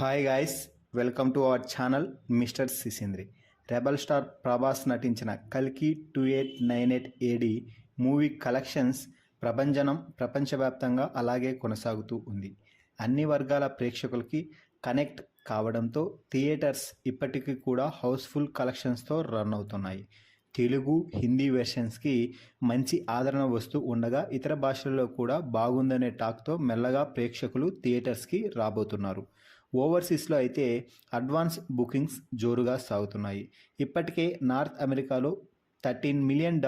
Hi guys, welcome to our channel mister సిసింద్రి. Rebel star Prabhas నటించిన కల్కి 2898 AD movie collections ప్రపంచవ్యాప్తంగా అలాగే కొనసాగుతూ ఉంది. అన్ని వర్గాల ప్రేక్షకులకి కనెక్ట్ కావడంతో థియేటర్స్ ఇప్పటికీ కూడా హౌస్ఫుల్ కలెక్షన్స్తో రన్ అవుతున్నాయి. తెలుగు, హిందీ వెర్షన్స్కి మంచి ఆదరణ వస్తూ ఉండగా ఇతర భాషల్లో కూడా బాగుందనే టాక్తో మెల్లగా ప్రేక్షకులు థియేటర్స్కి రాబోతున్నారు. ఓవర్సీస్లో అయితే అడ్వాన్స్ బుకింగ్స్ జోరుగా సాగుతున్నాయి. ఇప్పటికే నార్త్ అమెరికాలో $13 మిలియన్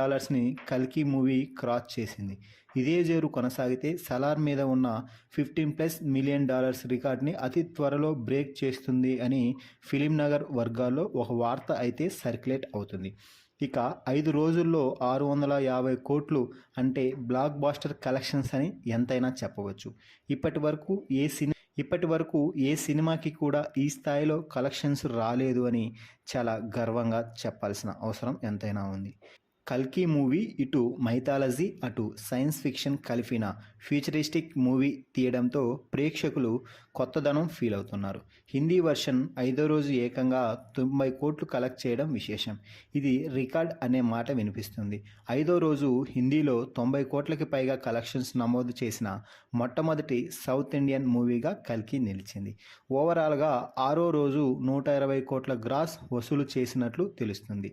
కల్కి మూవీ క్రాస్ చేసింది. ఇదే జోరు కొనసాగితే సలార్ మీద ఉన్న $15+ మిలియన్ రికార్డ్ని అతి త్వరలో బ్రేక్ చేస్తుంది అని ఫిలిం నగర్ వర్గాల్లో ఒక వార్త అయితే సర్క్యులేట్ అవుతుంది. ఇక 5 రోజుల్లో 650 కోట్లు అంటే బ్లాక్ బాస్టర్ కలెక్షన్స్ అని ఎంతైనా చెప్పవచ్చు. ఇప్పటి వరకు ఏ సినిమాకి కూడా ఈ స్థాయిలో కలెక్షన్స్ రాలేదు అని చాలా గర్వంగా చెప్పాల్సిన అవసరం ఎంతైనా ఉంది. కల్కి మూవీ ఇటు మైథాలజీ, అటు సైన్స్ ఫిక్షన్ కలిపిన ఫ్యూచరిస్టిక్ మూవీ తీయడంతో ప్రేక్షకులు కొత్తదనం ఫీల్ అవుతున్నారు. హిందీ వర్షన్ 5వ రోజు ఏకంగా 90 కోట్లు కలెక్ట్ చేయడం విశేషం. ఇది రికార్డ్ అనే మాట వినిపిస్తుంది. 5వ రోజు హిందీలో 90 కోట్లకి పైగా కలెక్షన్స్ నమోదు చేసిన మొట్టమొదటి సౌత్ ఇండియన్ మూవీగా కల్కి నిలిచింది. ఓవరాల్గా 6వ రోజు 120 కోట్ల గ్రాస్ వసూలు చేసినట్లు తెలుస్తుంది.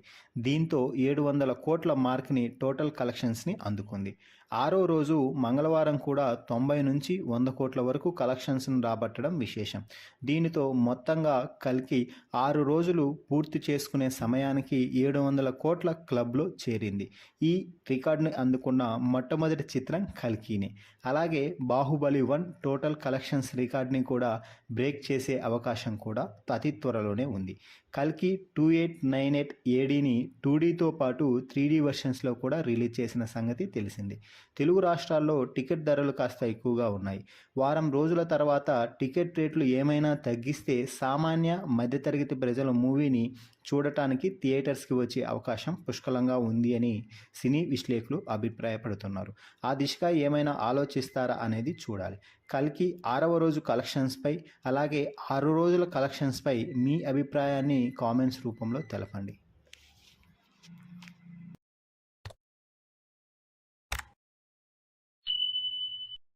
దీంతో 700 కోట్ల మార్క్ని టోటల్ కలెక్షన్స్ని అందుకుంది. 6వ రోజు మంగళవారం కూడా 90 నుంచి 100 కోట్ల వరకు కలెక్షన్స్ను రాబట్టడం విశేషం. దీనితో మొత్తంగా కల్కి 6 రోజులు పూర్తి చేసుకునే సమయానికి 700 కోట్ల క్లబ్లో చేరింది. ఈ రికార్డుని అందుకున్న మొట్టమొదటి చిత్రం కల్కినే. అలాగే బాహుబలి 1 టోటల్ కలెక్షన్స్ రికార్డ్ని కూడా బ్రేక్ చేసే అవకాశం కూడా అతి త్వరలోనే ఉంది. కల్కి 2898 ఏడీని 2Dతో పాటు 3D వెర్షన్స్లో కూడా రిలీజ్ చేసిన సంగతి తెలిసింది. తెలుగు రాష్ట్రాల్లో టికెట్ ధరలు కాస్త ఎక్కువగా ఉన్నాయి. వారం రోజుల తర్వాత టికెట్ రేట్లు ఏమైనా తగ్గిస్తే సామాన్య మధ్యతరగతి ప్రజల మూవీని చూడటానికి థియేటర్స్కి వచ్చే అవకాశం పుష్కలంగా ఉంది అని సినీ విశ్లేషకులు అభిప్రాయపడుతున్నారు. ఆ దిశగా ఏమైనా ఆలోచిస్తారా అనేది చూడాలి. కల్కి 6వ రోజు కలెక్షన్స్పై అలాగే 6 రోజుల కలెక్షన్స్పై మీ అభిప్రాయాన్ని కామెంట్స్ రూపంలో తెలపండి.